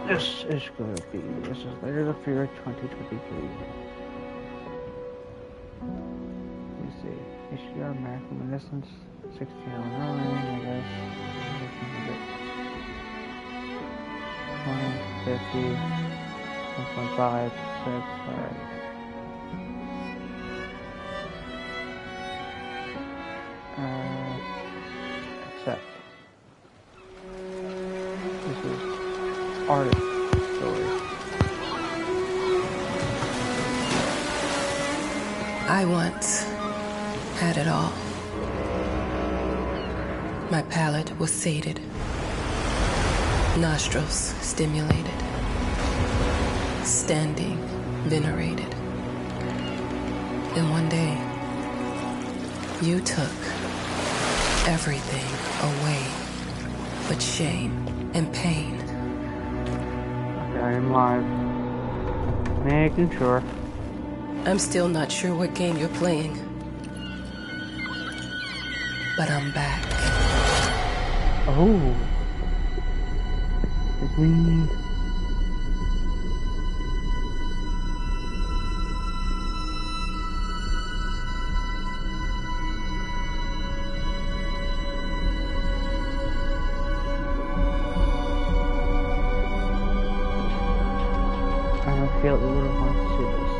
This is going to be. This is Layers of Fear 2023. Let me see. HDR American Reminiscence 1609, I guess. 20, 50, 1.5, 6, alright. Accept. This is artist story. I once had it all. My palate was sated, nostrils stimulated, standing venerated. And one day, you took everything away but shame and pain. Okay, I am live. Making sure. I'm still not sure what game you're playing, but I'm back. Oh. It's me. I don't feel it would have wanted to see this.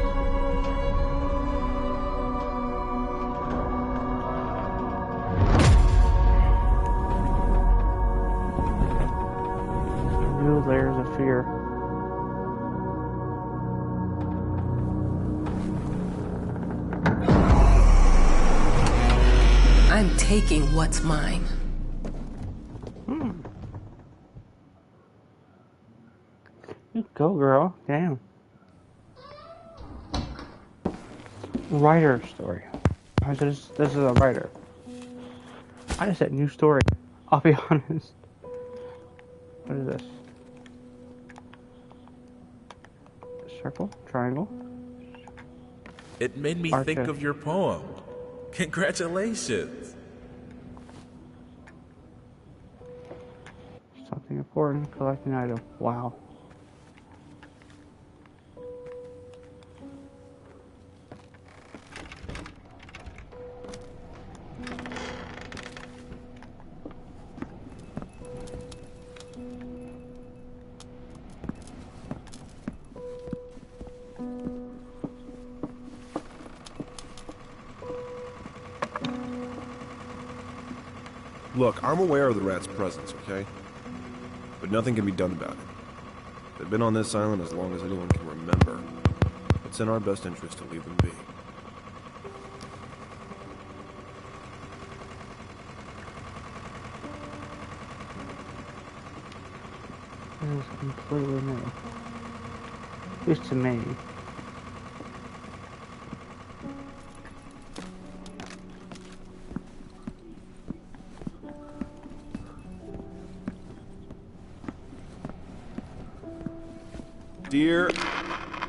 New layers of fear. I'm taking what's mine. You go, girl. Damn. Writer story. This is a writer. I just said new story. I'll be honest. What is this? Circle? Triangle? It made me think of your poem. Congratulations. Something important. Collect an item. Wow. Look, I'm aware of the rat's presence, okay? But nothing can be done about it. They've been on this island as long as anyone can remember. It's in our best interest to leave them be. This is completely new. At least to me. Dear,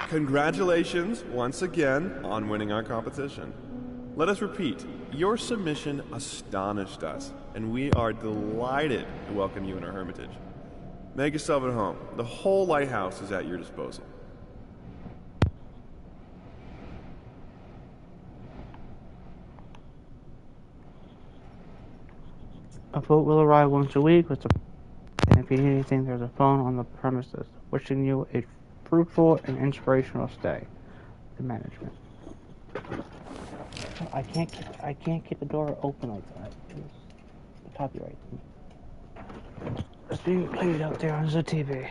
congratulations once again on winning our competition. Let us repeat, your submission astonished us, and we are delighted to welcome you in our hermitage. Make yourself at home. The whole lighthouse is at your disposal. A boat will arrive once a week and if you need anything, there's a phone on the premises. Wishing you a fruitful and inspirational stay. The management. I can't keep the door open like that. It's copyright. It's being played out there on the TV.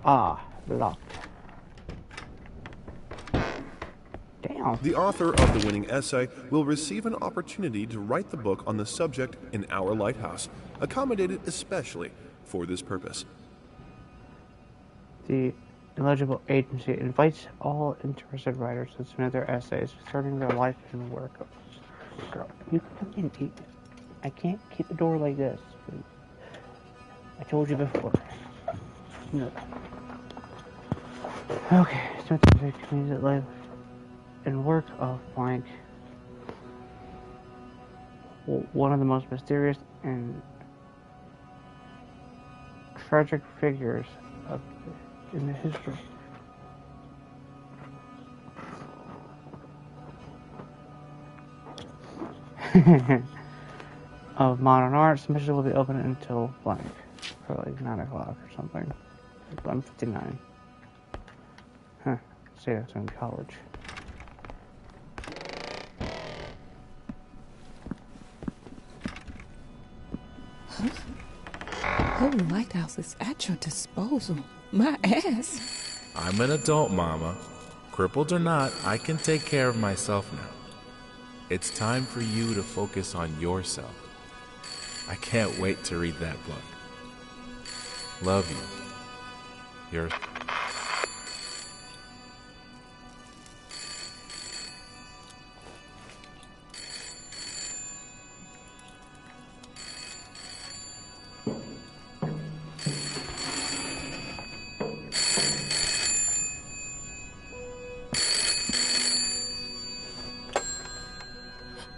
Ah, locked. Damn. The author of the winning essay will receive an opportunity to write the book on the subject in our lighthouse, accommodated especially for this purpose. The eligible agency invites all interested writers to submit their essays concerning their life and work. Girl, you can come in. I can't keep the door like this. I told you before. No. Okay, submit the communities that life and work of blank. One of the most mysterious and tragic figures of, in the history of modern art. Submission will be open until blank, for like 9 o'clock or something. 11:59. Huh. See, that's in college. Whole lighthouse is at your disposal. My ass. I'm an adult, Mama. Crippled or not, I can take care of myself now. It's time for you to focus on yourself. I can't wait to read that book. Love you. You're...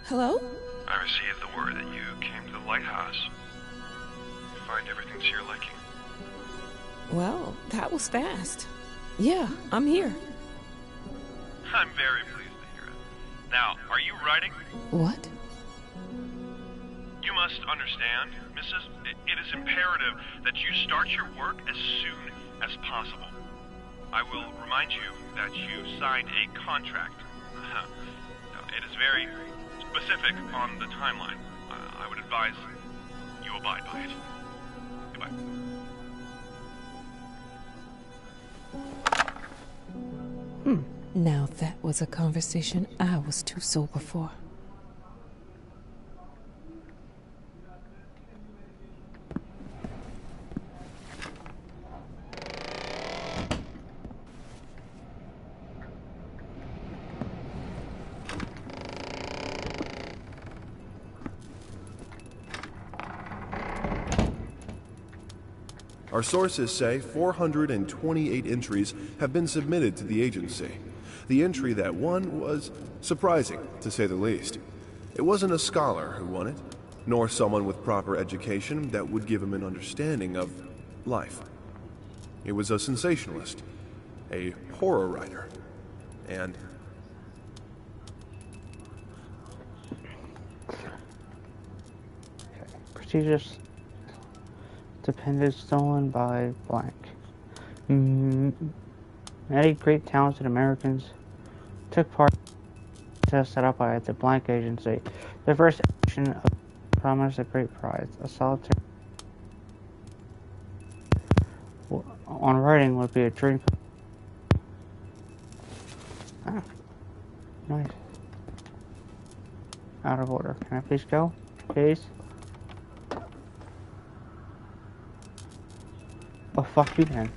Hello? I received the word that you came to the lighthouse. You find everything to your liking. Well, that was fast. Yeah, I'm here. I'm very pleased to hear it. Now, are you writing? What? You must understand, Mrs. It is imperative that you start your work as soon as possible. I will remind you that you signed a contract. It is very specific on the timeline. I would advise you abide by it. Goodbye. Now that was a conversation I was too sober for. Our sources say 428 entries have been submitted to the agency. The entry that won was surprising, to say the least. It wasn't a scholar who won it, nor someone with proper education that would give him an understanding of life. It was a sensationalist, a horror writer, and... Prestigious dependent stolen by blank. Many great talented Americans took part in the test set up by the blank agency. The first action of promised a great prize. A solitary on writing would be a dream. Ah, nice. Out of order. Can I please go? Please? Oh, fuck you then.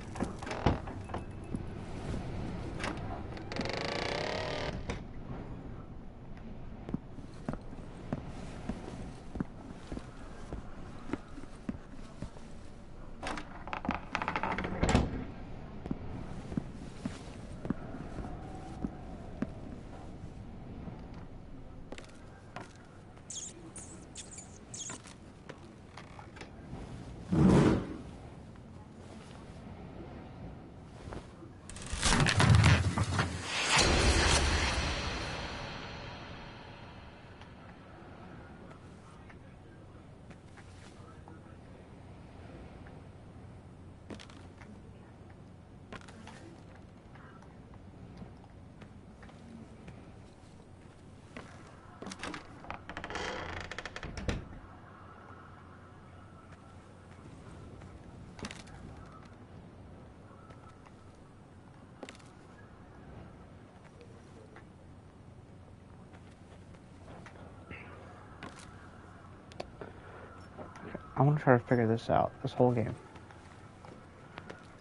I want to try to figure this out, this whole game.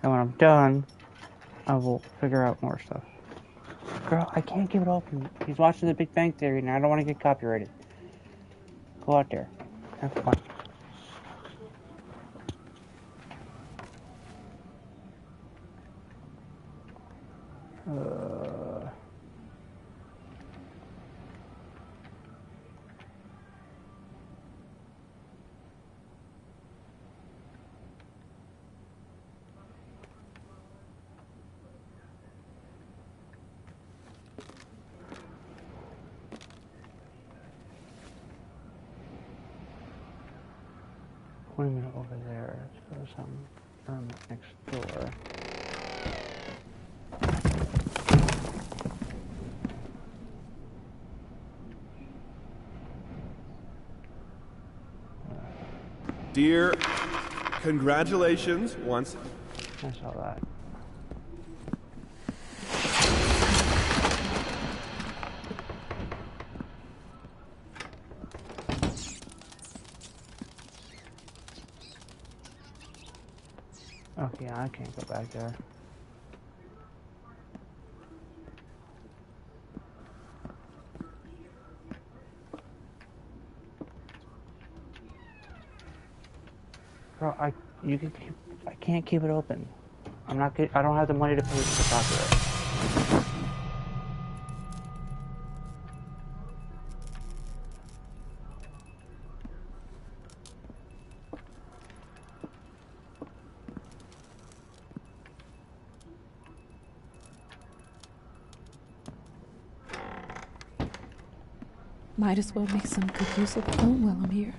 And when I'm done, I will figure out more stuff. Girl, I can't give it open. He's watching The Big Bang Theory, and I don't want to get copyrighted. Go out there. Have fun. Wait a minute, over there. So there's some room next door. Dear, congratulations once. I saw that. Okay, I can't go back there. Bro, I can't keep it open. I don't have the money to pay for the copyright. Might as well make some good use of the phone while I'm here.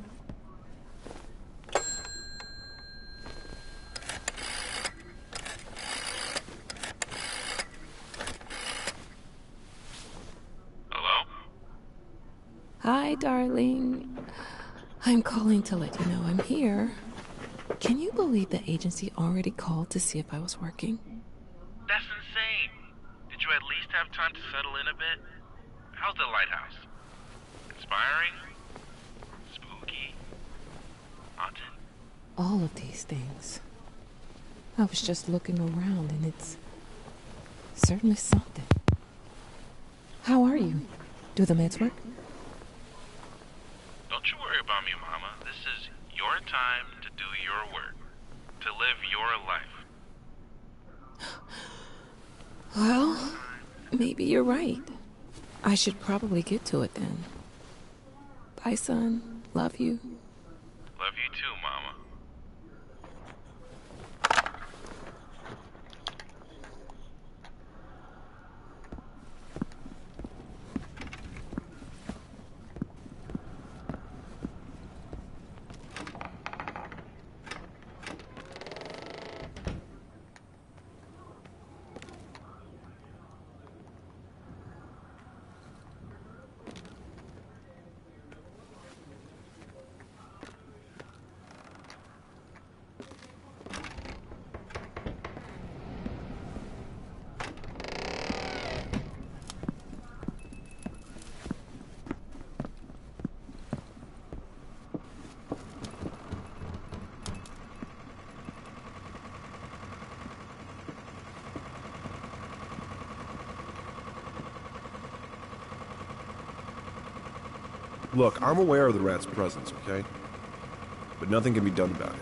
Hello? Hi, darling. I'm calling to let you know I'm here. Can you believe the agency already called to see if I was working? That's insane. Did you at least have time to settle in a bit? How's the lighthouse? Inspiring? Spooky? Haunted? All of these things. I was just looking around and it's certainly something. How are you? Do the meds work? Don't you worry about me, Mama. This is your time to do your work. To live your life. Well, maybe you're right. I should probably get to it then. Bye, son. Love you. Love you too, Mama. Look, I'm aware of the rat's presence, okay? But nothing can be done about it.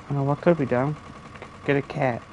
I don't know what could be done. Get a cat.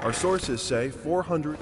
Our sources say 400...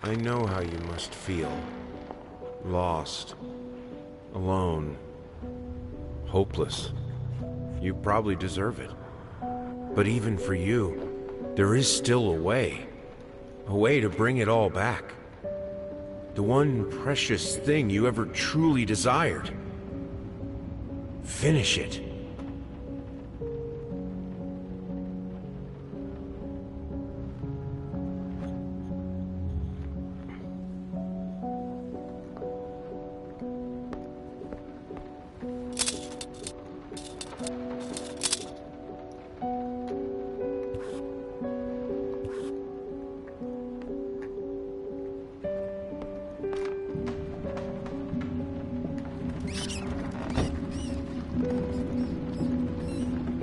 I know how you must feel. Lost. Alone. Hopeless. You probably deserve it. But even for you, there is still a way. A way to bring it all back. The one precious thing you ever truly desired. Finish it.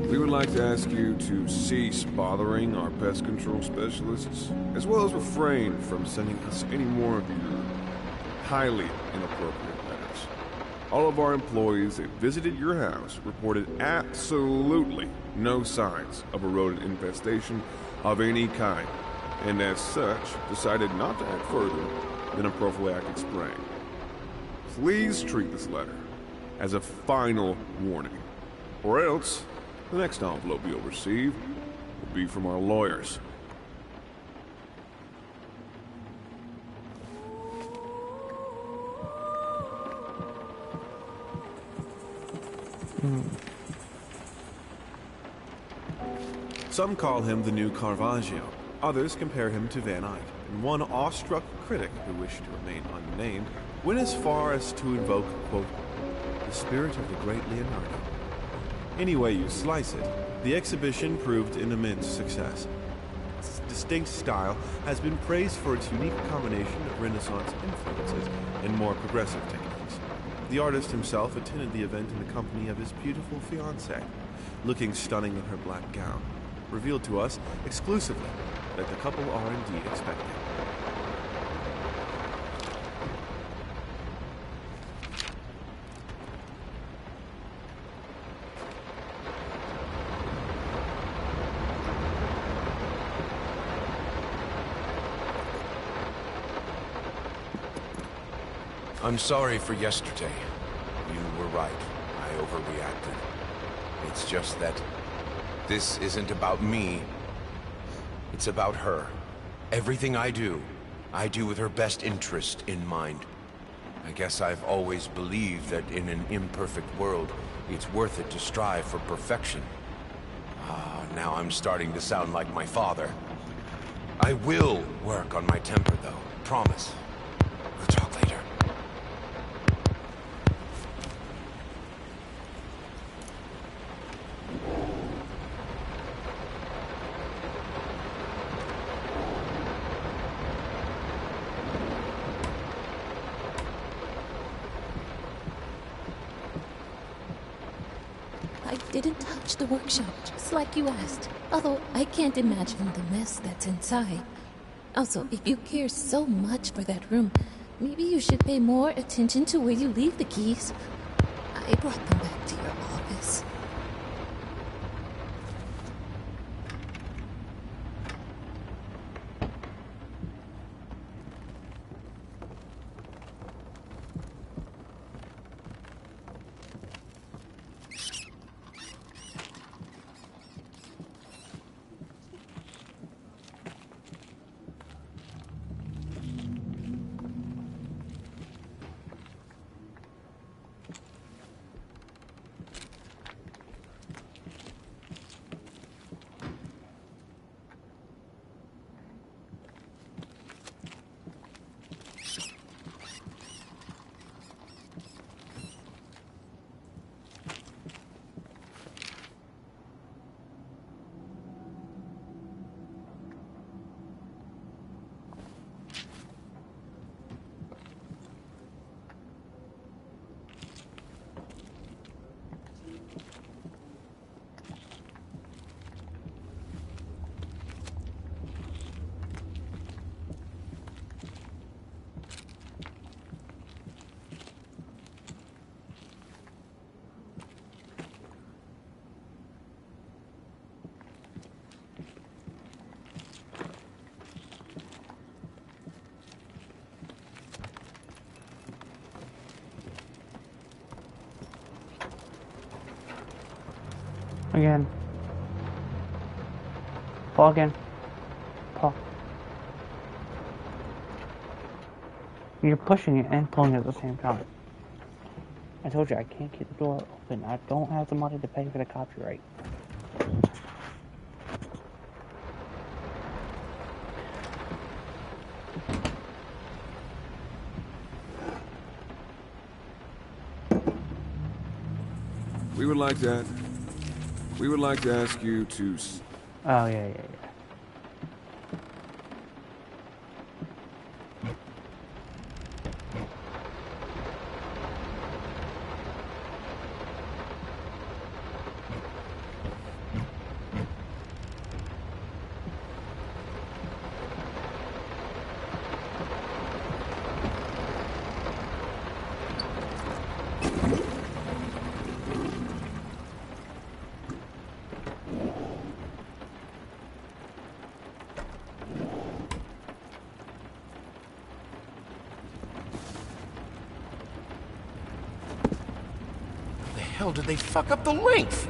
We would like to ask you to cease bothering our pest control specialists, as well as refrain from sending us any more of your highly inappropriate letters. All of our employees that visited your house reported absolutely no signs of a rodent infestation of any kind, and as such, decided not to act further than a prophylactic spraying. Please treat this letter as a final warning, or else the next envelope you'll receive will be from our lawyers. Some call him the new Caravaggio. Others compare him to Van Eyck. And one awestruck critic who wished to remain unnamed went as far as to invoke, quote, the spirit of the great Leonardo. Any way you slice it, the exhibition proved an immense success. Its distinct style has been praised for its unique combination of Renaissance influences and more progressive techniques. The artist himself attended the event in the company of his beautiful fiancée, looking stunning in her black gown, revealed to us exclusively that the couple are indeed expecting. I'm sorry for yesterday. You were right. I overreacted. It's just that this isn't about me. It's about her. Everything I do with her best interest in mind. I guess I've always believed that in an imperfect world, it's worth it to strive for perfection. Now I'm starting to sound like my father. I will work on my temper, though. Promise. We'll talk later. I didn't touch the workshop, just like you asked. Although I can't imagine the mess that's inside. Also, if you care so much for that room, maybe you should pay more attention to where you leave the keys. I brought them back to your office. Again. Paul again. Paul. You're pushing it and pulling it at the same time. I told you I can't keep the door open. I don't have the money to pay for the copyright. We would like to ask you to... Oh, yeah. How did they fuck up the length?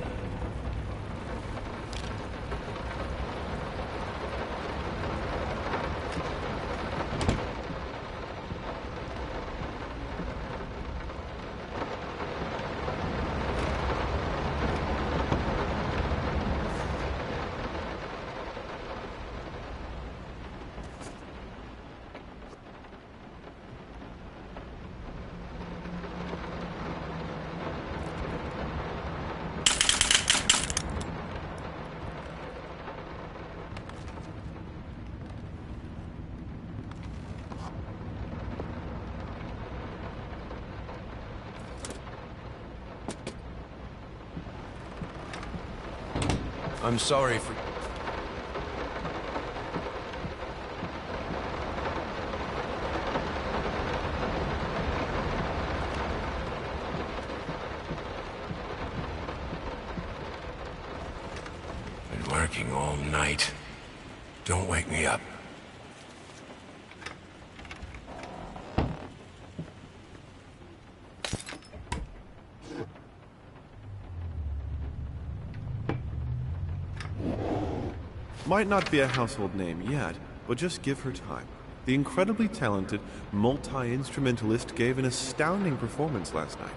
I'm sorry for... Been working all night. Don't wake me up. Might not be a household name yet, but just give her time. The incredibly talented multi-instrumentalist gave an astounding performance last night,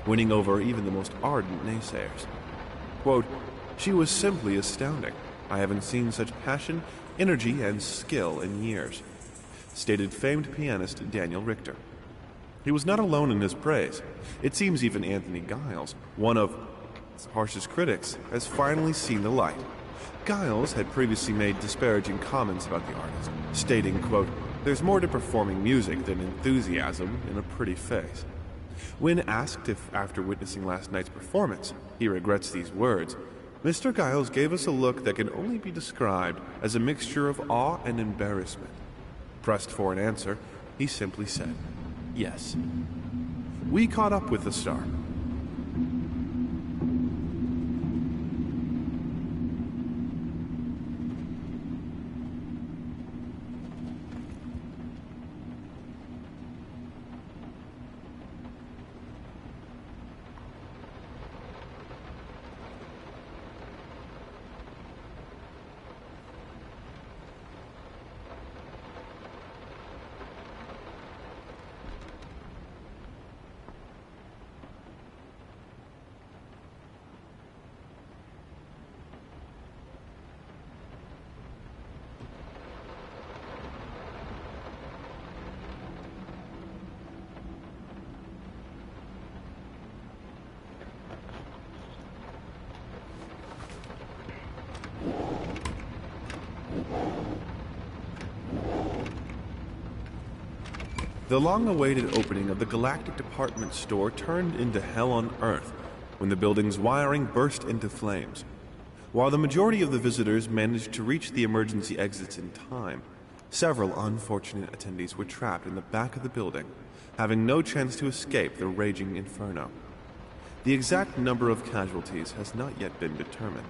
winning over even the most ardent naysayers. Quote, "She was simply astounding. I haven't seen such passion, energy, and skill in years," stated famed pianist Daniel Richter. He was not alone in his praise. It seems even Anthony Giles, one of his harshest critics, has finally seen the light. Giles had previously made disparaging comments about the artist, stating, quote, "There's more to performing music than enthusiasm in a pretty face." When asked if, after witnessing last night's performance, he regrets these words, Mr. Giles gave us a look that can only be described as a mixture of awe and embarrassment. Pressed for an answer, he simply said, "Yes." We caught up with the star. The long-awaited opening of the Galactic Department Store turned into hell on Earth when the building's wiring burst into flames. While the majority of the visitors managed to reach the emergency exits in time, several unfortunate attendees were trapped in the back of the building, having no chance to escape the raging inferno. The exact number of casualties has not yet been determined,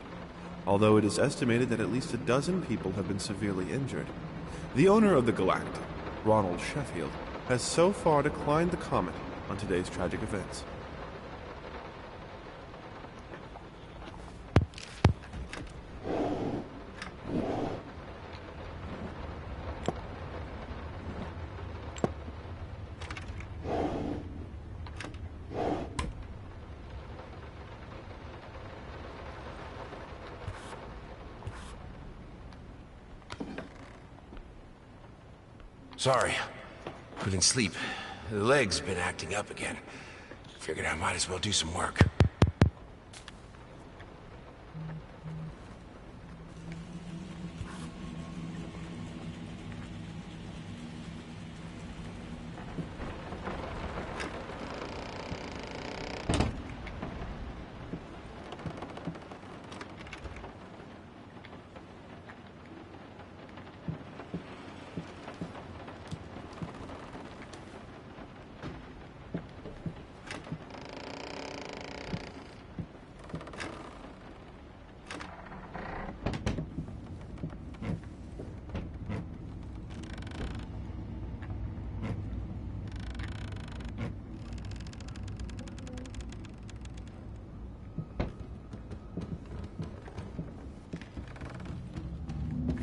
although it is estimated that at least a dozen people have been severely injured. The owner of the Galactic, Ronald Sheffield, has so far declined to comment on today's tragic events. Sorry. Couldn't sleep. The leg's been acting up again. Figured I might as well do some work.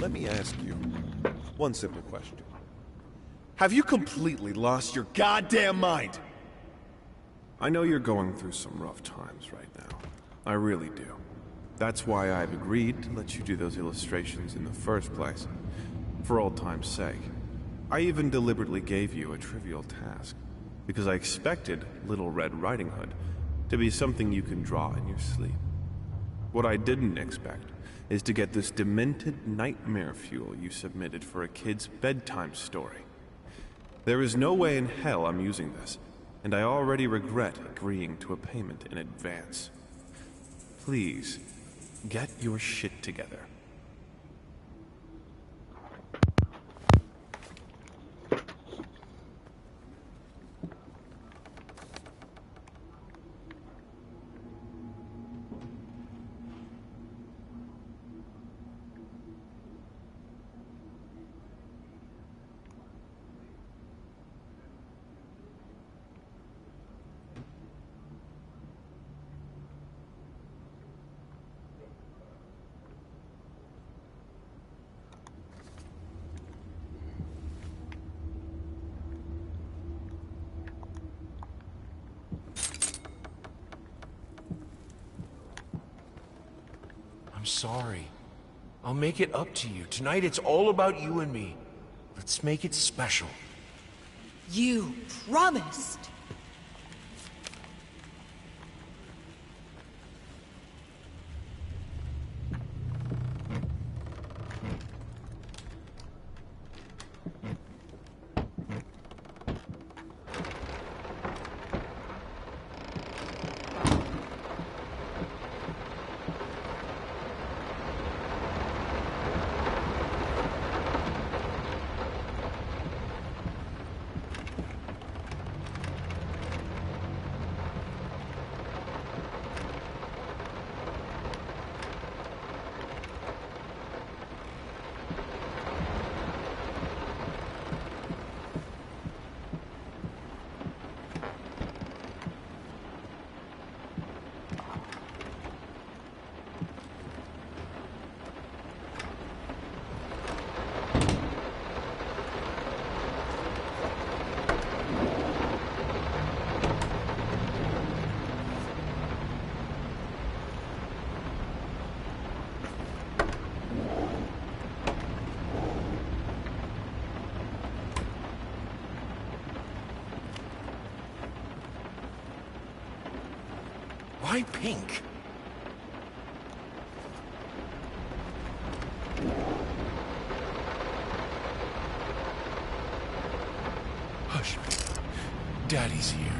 Let me ask you one simple question. Have you completely lost your goddamn mind? I know you're going through some rough times right now. I really do. That's why I've agreed to let you do those illustrations in the first place. For old time's sake. I even deliberately gave you a trivial task, because I expected Little Red Riding Hood to be something you can draw in your sleep. What I didn't expect is to get this demented nightmare fuel you submitted for a kid's bedtime story. There is no way in hell I'm using this, and I already regret agreeing to a payment in advance. Please, get your shit together. I'm sorry. I'll make it up to you. Tonight it's all about you and me. Let's make it special. You promised. Why pink? Hush. Daddy's here.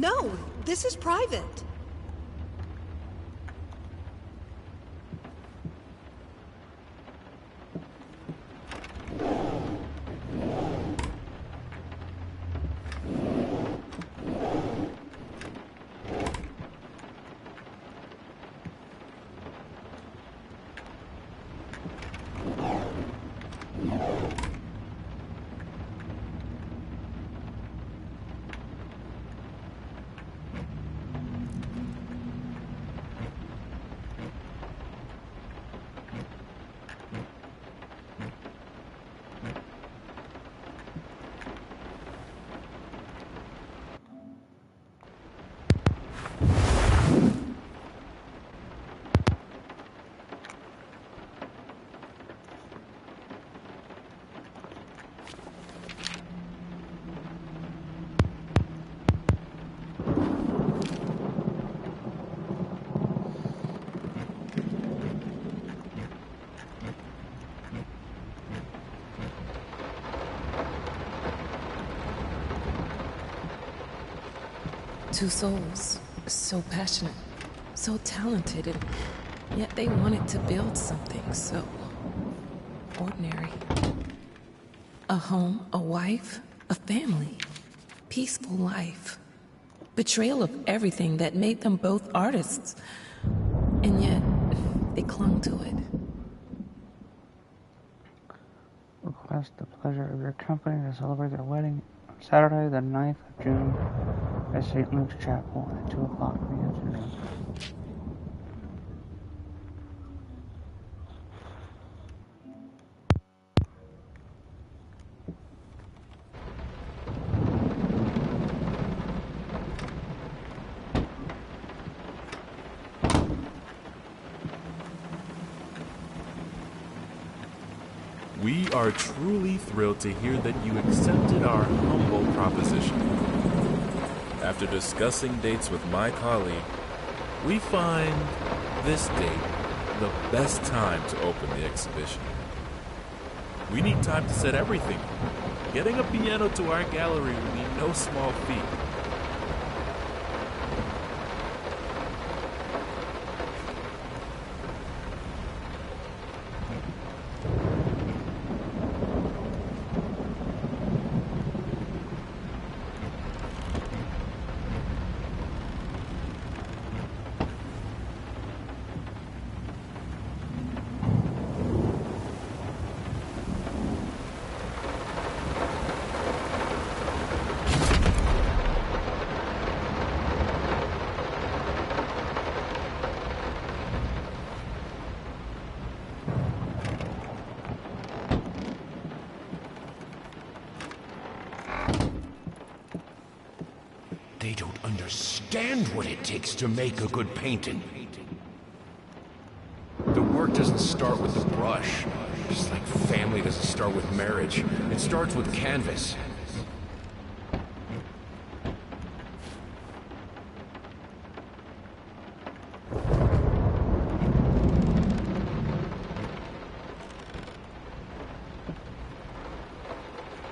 No, this is private. Two souls, so passionate, so talented, and yet they wanted to build something so ordinary. A home, a wife, a family, peaceful life. Betrayal of everything that made them both artists, and yet they clung to it. Request the pleasure of your company to celebrate their wedding on Saturday, the 9th of June at St. Luke's Chapel at 2 o'clock in the afternoon. We are truly thrilled to hear that you accepted our humble proposition. After discussing dates with my colleague, we find this date the best time to open the exhibition. We need time to set everything. Getting a piano to our gallery will be no small feat. They don't understand what it takes to make a good painting. The work doesn't start with the brush. Just like family doesn't start with marriage. It starts with canvas.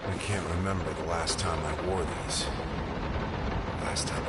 I can't remember the last time I wore these. Last time.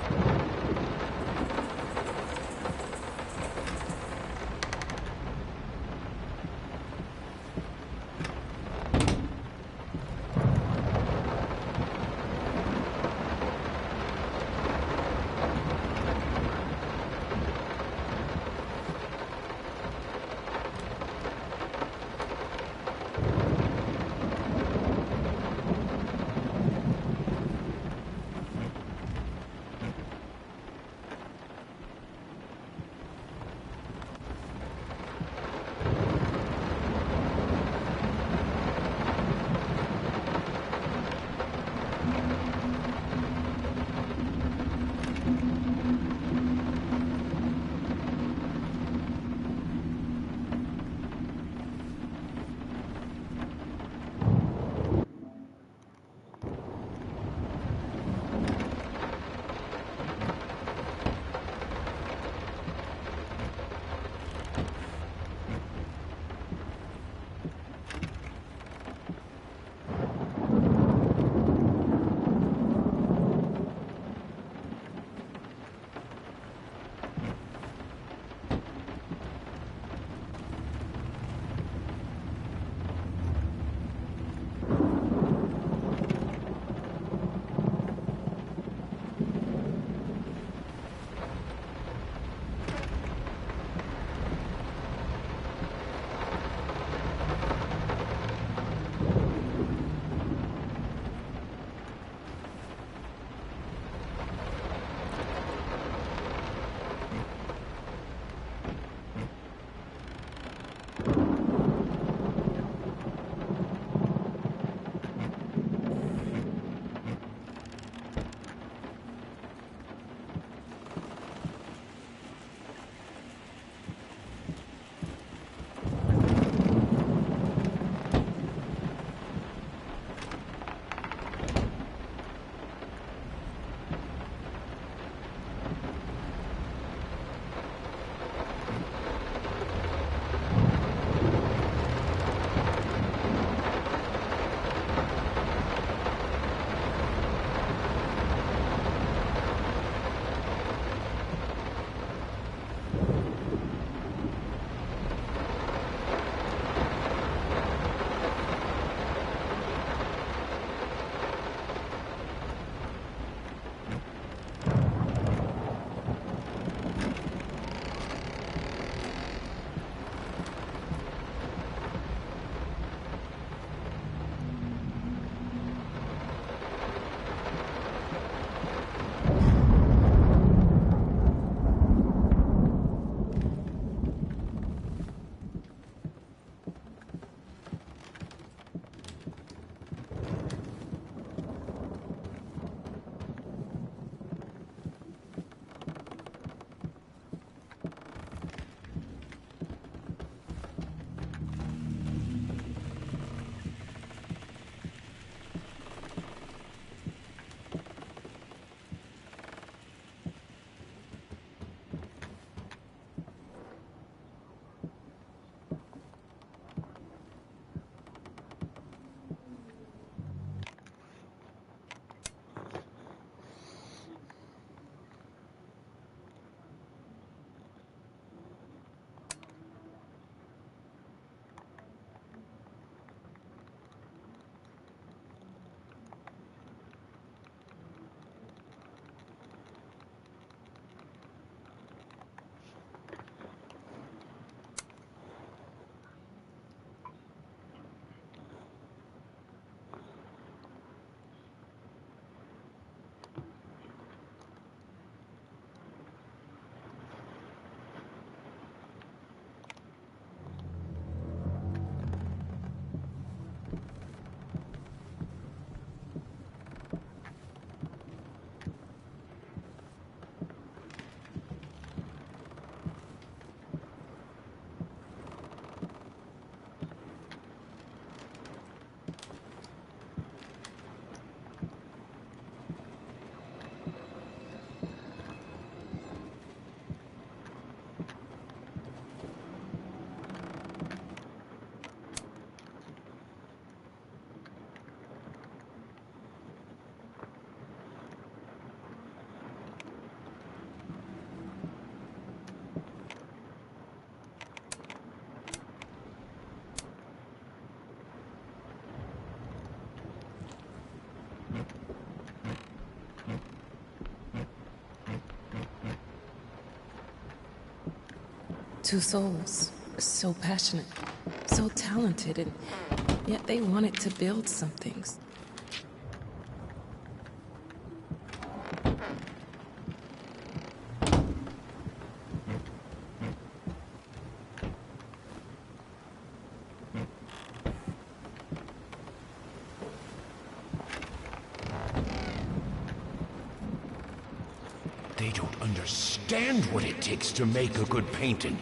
Two souls, so passionate, so talented, and yet they wanted to build some things. They don't understand what it takes to make a good painting.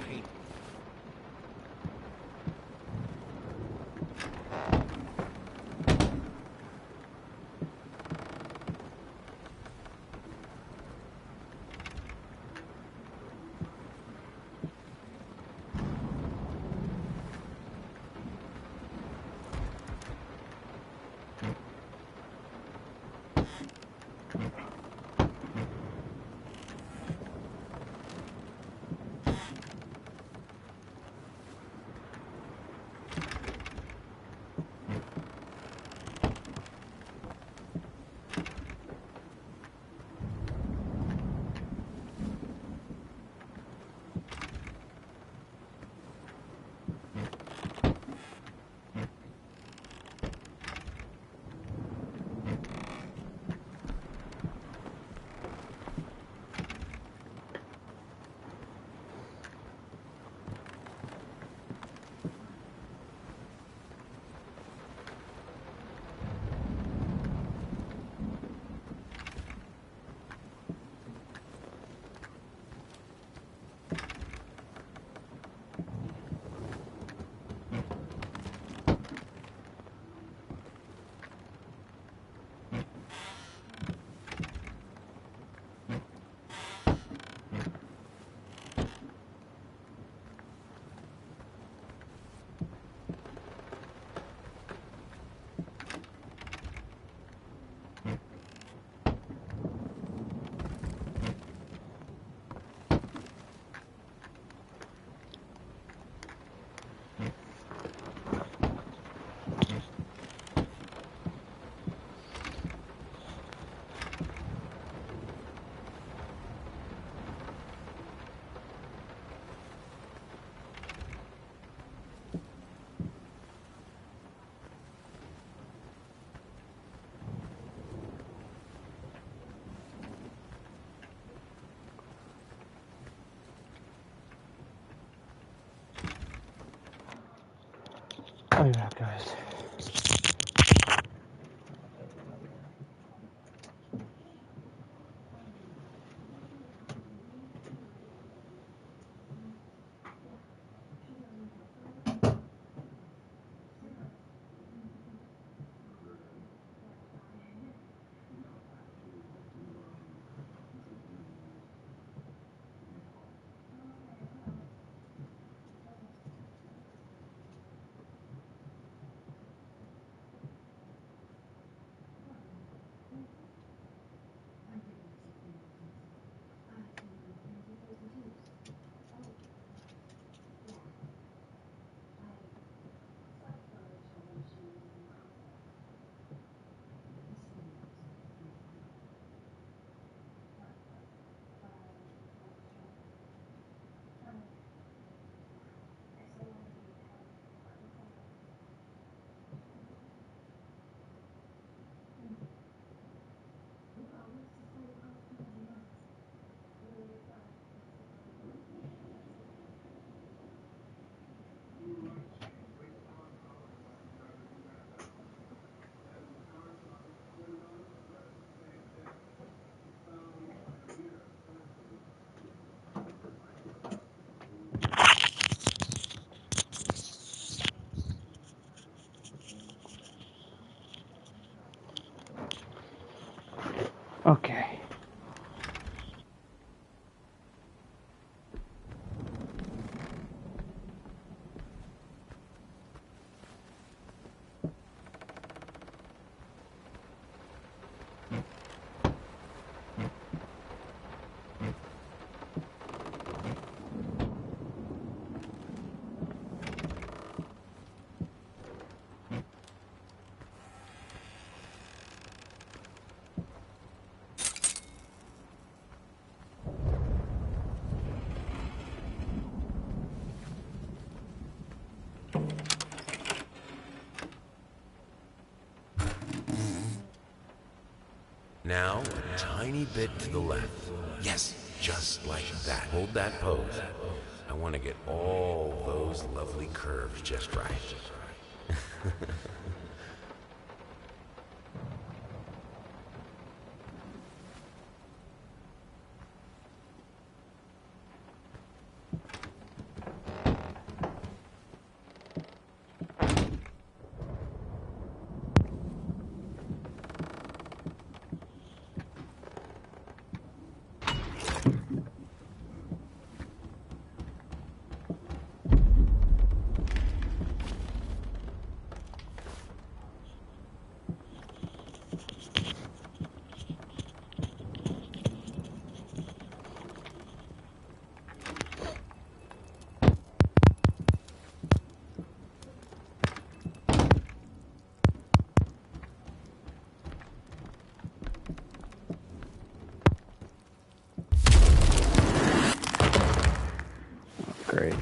Oh yeah, guys. Okay. Now, a tiny bit to the left. Yes, just like that. Hold that pose. I want to get all those lovely curves just right. Great.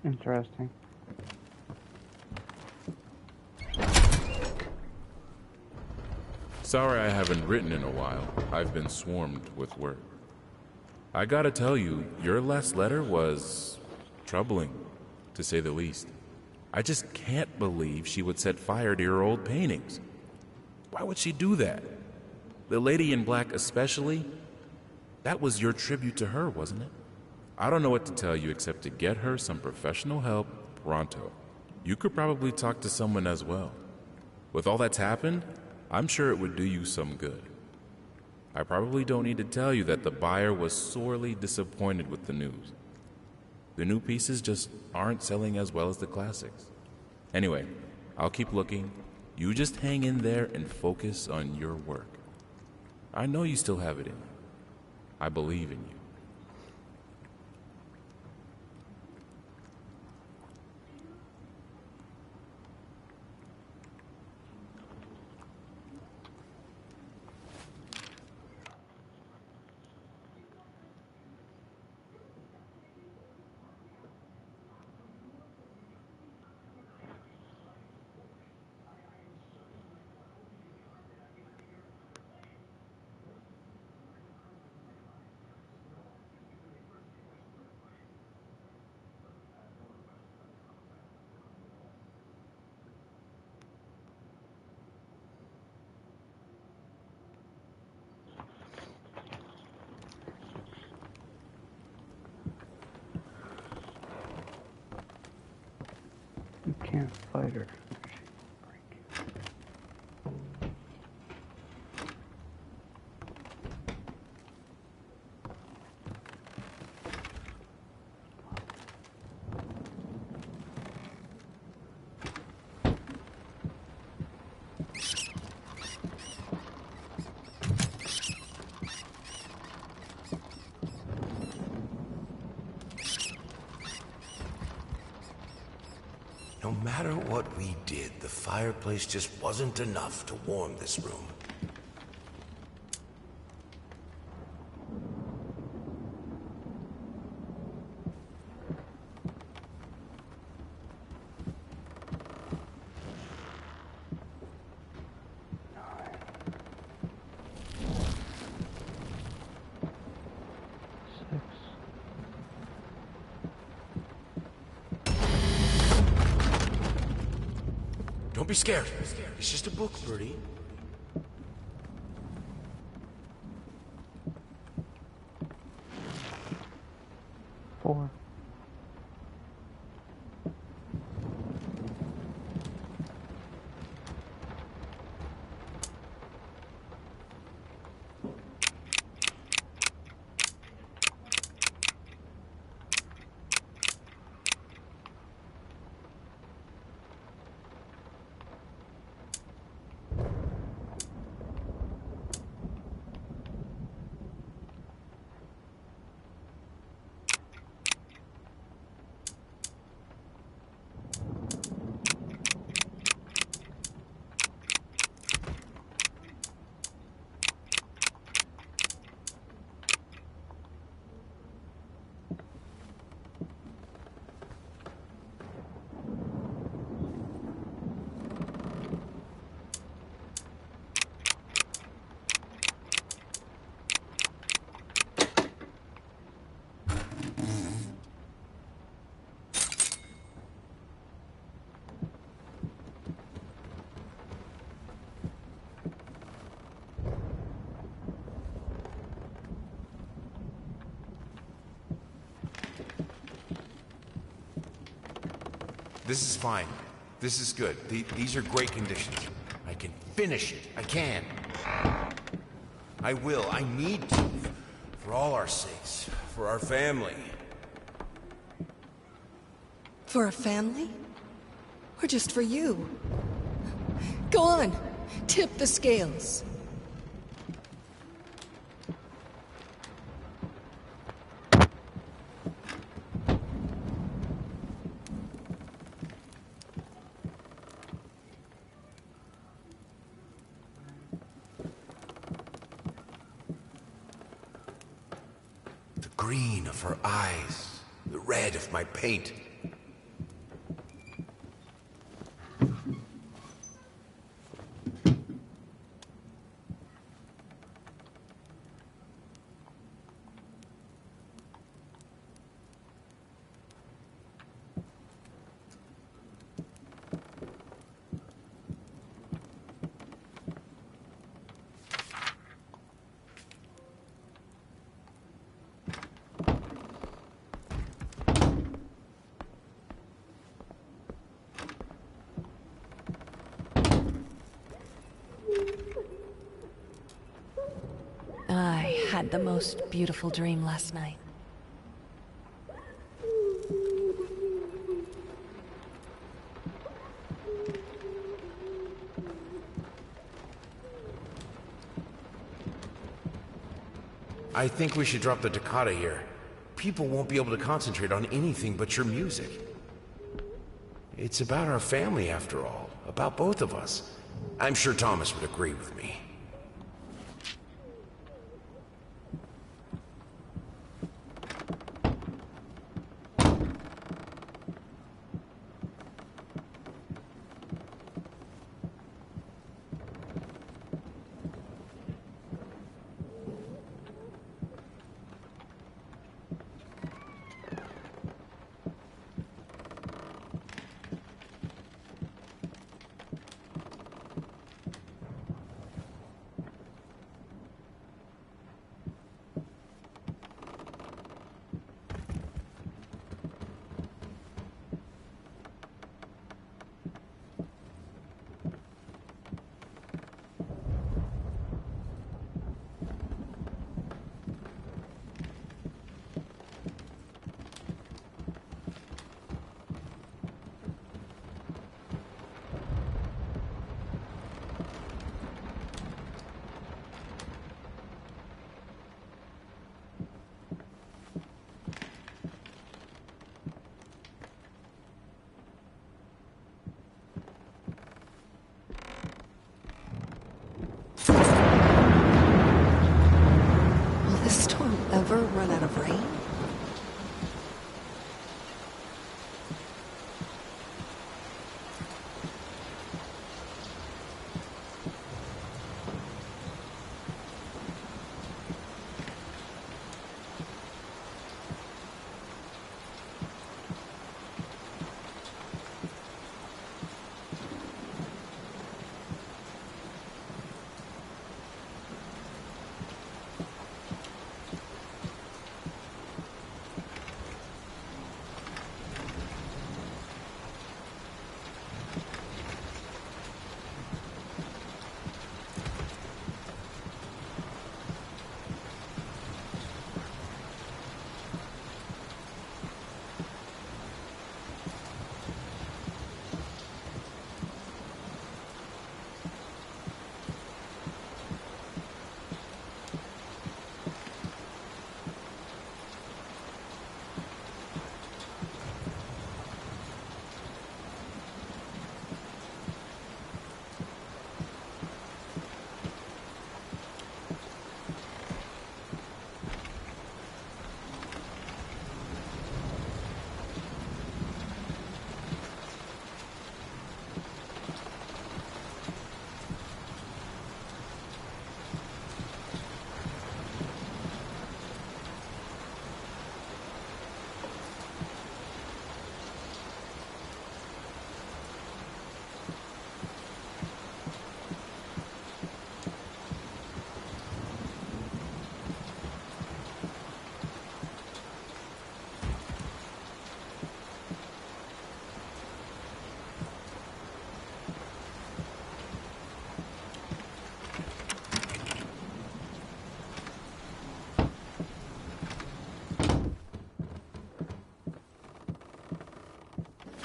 Interesting. Sorry I haven't written in a while. I've been swarmed with work. I gotta tell you, your last letter was troubling, to say the least. I just can't believe she would set fire to your old paintings. Why would she do that? The lady in black especially? That was your tribute to her, wasn't it? I don't know what to tell you except to get her some professional help pronto. You could probably talk to someone as well. With all that's happened, I'm sure it would do you some good. I probably don't need to tell you that the buyer was sorely disappointed with the news. The new pieces just aren't selling as well as the classics. Anyway, I'll keep looking. You just hang in there and focus on your work. I know you still have it in you. I believe in you. You can't fight her. No matter what we did, the fireplace just wasn't enough to warm this room. Don't be scared. It's just a book, Birdie. This is fine. This is good. These are great conditions. I can finish it. I can. I will. I need to. For all our sakes. For our family. For a family? Or just for you? Go on. Tip the scales. The green of her eyes. The red of my paint. I had the most beautiful dream last night. I think we should drop the toccata here. People won't be able to concentrate on anything but your music. It's about our family, after all. About both of us. I'm sure Thomas would agree with me.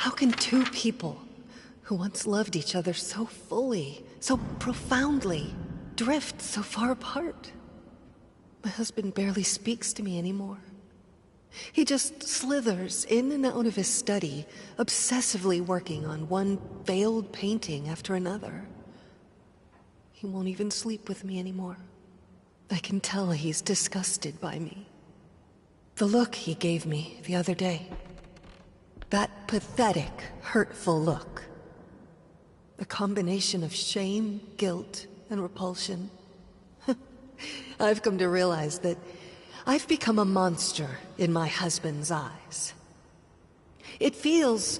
How can two people who once loved each other so fully, so profoundly, drift so far apart? My husband barely speaks to me anymore. He just slithers in and out of his study, obsessively working on one failed painting after another. He won't even sleep with me anymore. I can tell he's disgusted by me. The look he gave me the other day. That pathetic, hurtful look. A combination of shame, guilt, and repulsion. I've come to realize that I've become a monster in my husband's eyes. It feels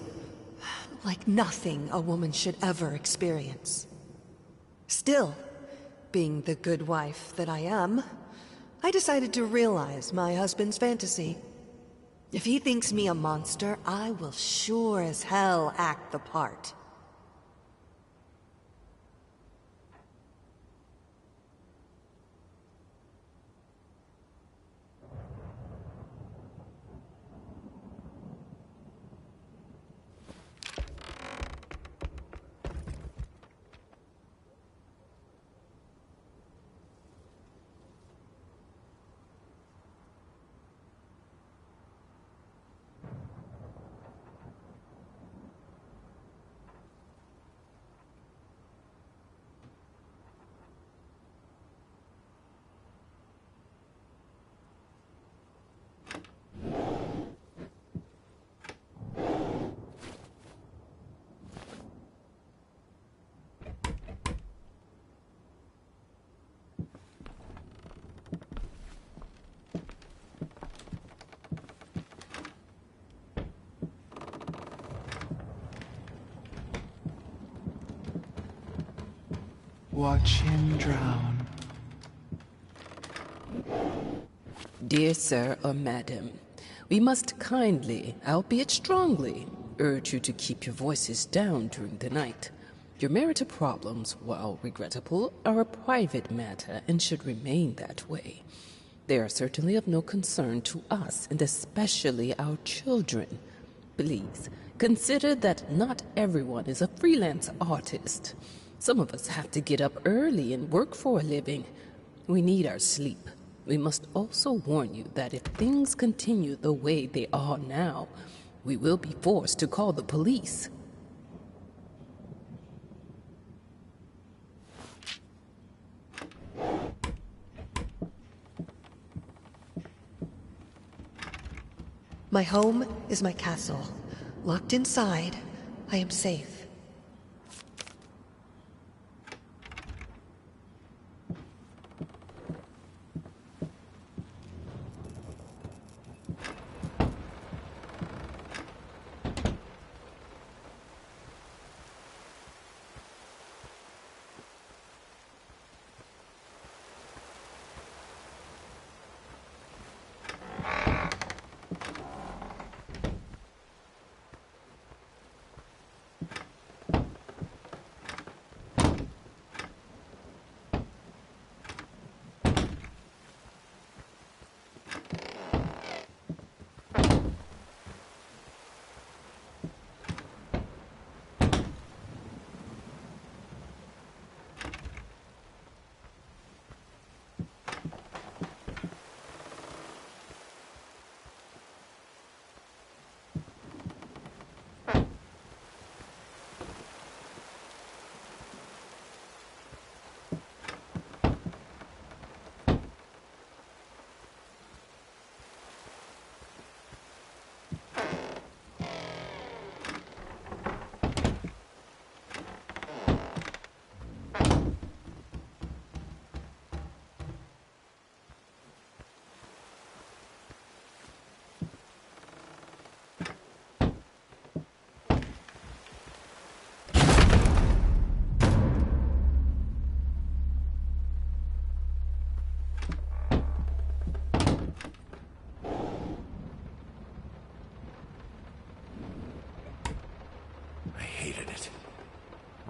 like nothing a woman should ever experience. Still, being the good wife that I am, I decided to realize my husband's fantasy. If he thinks me a monster, I will sure as hell act the part. Watch him drown. Dear sir or madam, we must kindly, albeit strongly, urge you to keep your voices down during the night. Your marital problems, while regrettable, are a private matter and should remain that way. They are certainly of no concern to us, and especially our children. Please, consider that not everyone is a freelance artist. Some of us have to get up early and work for a living. We need our sleep. We must also warn you that if things continue the way they are now, we will be forced to call the police. My home is my castle. Locked inside, I am safe.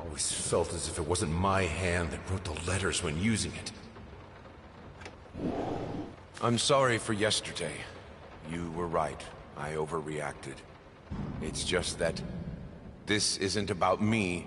Always felt as if it wasn't my hand that wrote the letters when using it. I'm sorry for yesterday. You were right. I overreacted. It's just that This isn't about me.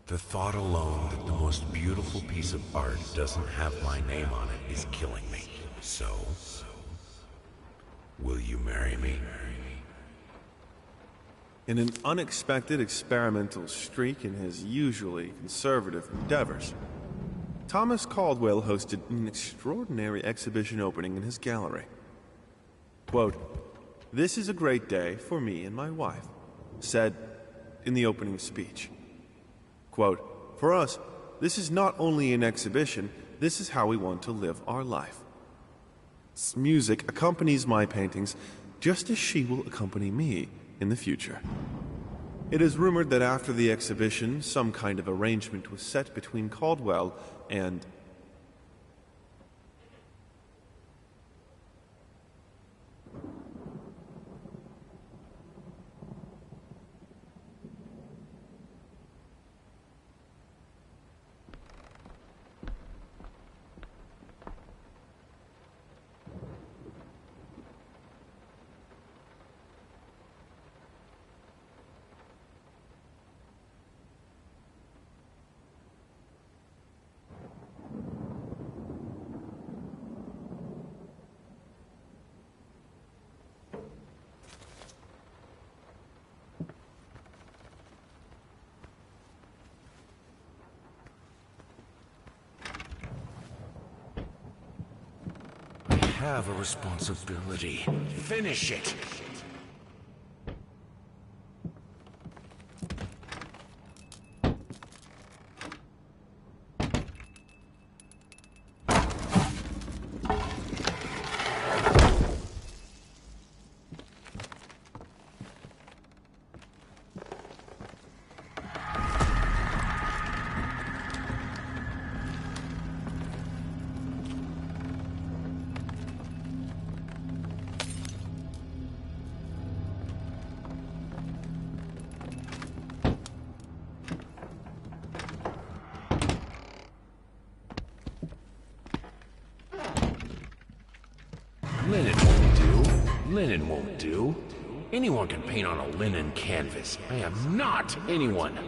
The thought alone that the most beautiful piece of art doesn't have my name on it is killing me. So, will you marry me? In an unexpected experimental streak in his usually conservative endeavors, Thomas Caldwell hosted an extraordinary exhibition opening in his gallery. Quote, "This is a great day for me and my wife," said in the opening speech. Quote, "For us, this is not only an exhibition, this is how we want to live our life. Music accompanies my paintings just as she will accompany me in the future." It is rumored that after the exhibition, some kind of arrangement was set between Caldwell and I have a responsibility. Finish it! Linen won't do. Linen won't do. Anyone can paint on a linen canvas. I am not anyone.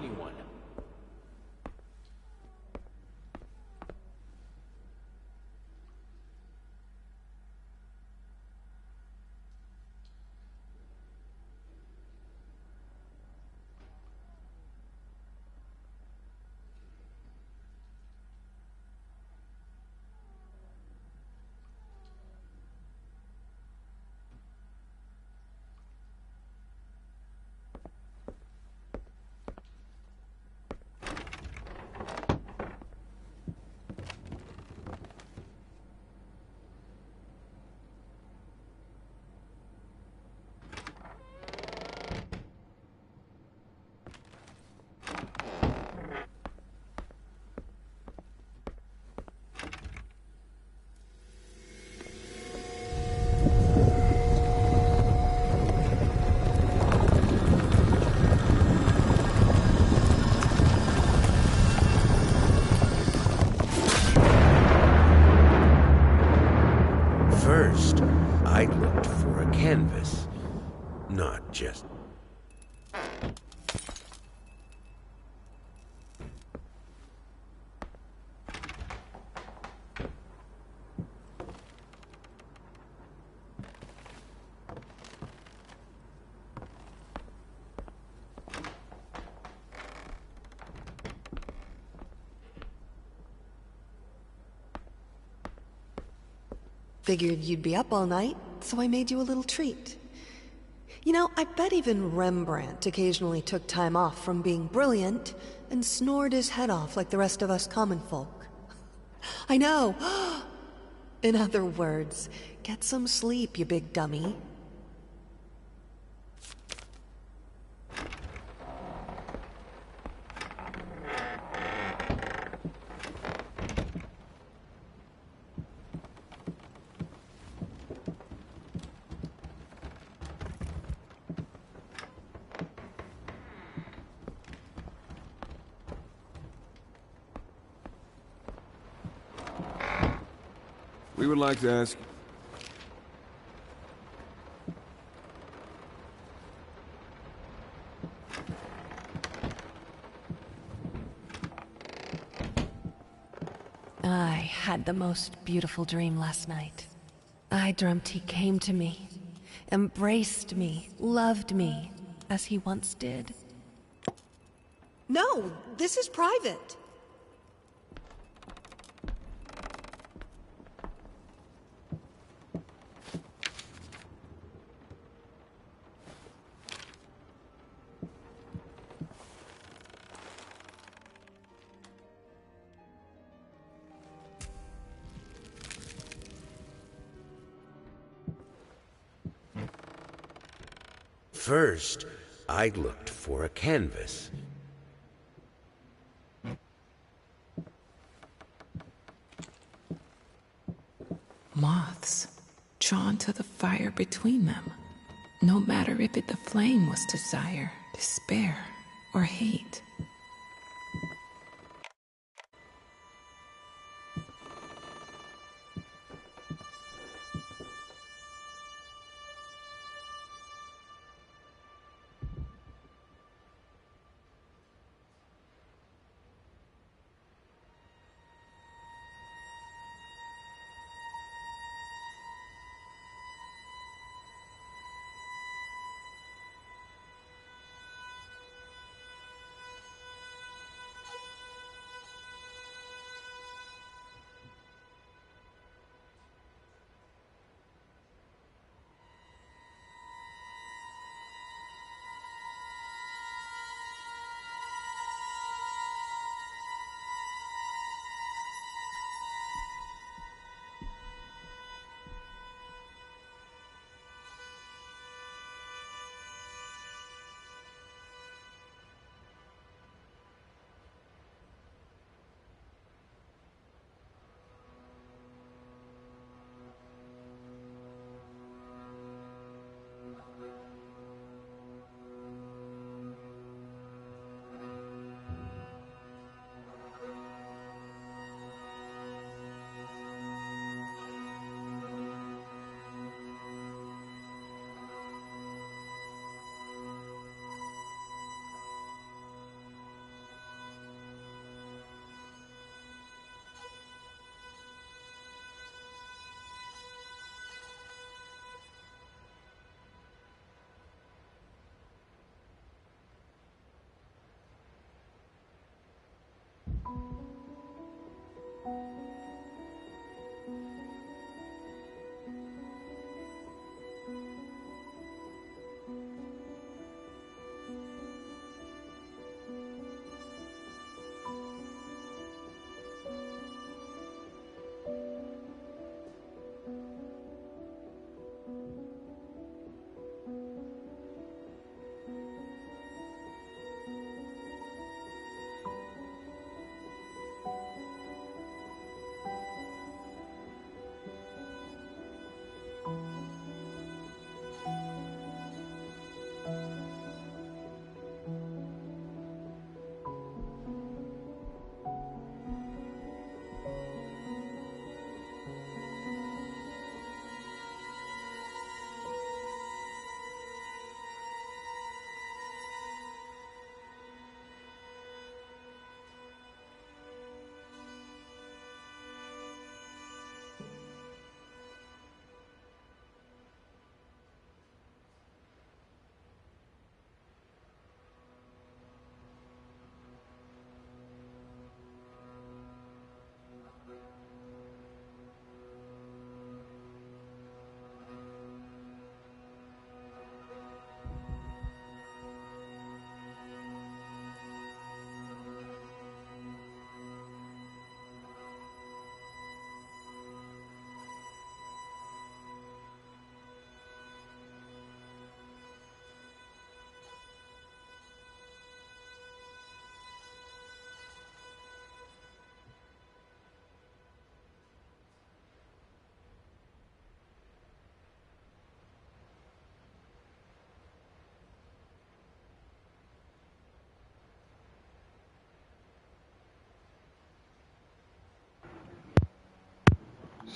First, I looked for a canvas, not just... Figured you'd be up all night, so I made you a little treat. You know, I bet even Rembrandt occasionally took time off from being brilliant and snored his head off like the rest of us common folk. I know! In other words, get some sleep, you big dummy. We would like to ask... I had the most beautiful dream last night. I dreamt he came to me, embraced me, loved me, as he once did. No, this is private. First, I looked for a canvas. Moths, drawn to the fire between them, no matter if it the flame was desire, despair, or hate.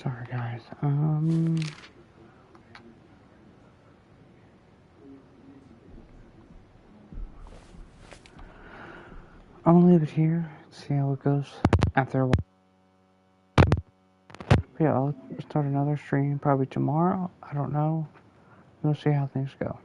Sorry, guys. I'm gonna leave it here. See how it goes after a while. But yeah, I'll start another stream probably tomorrow. I don't know. We'll see how things go.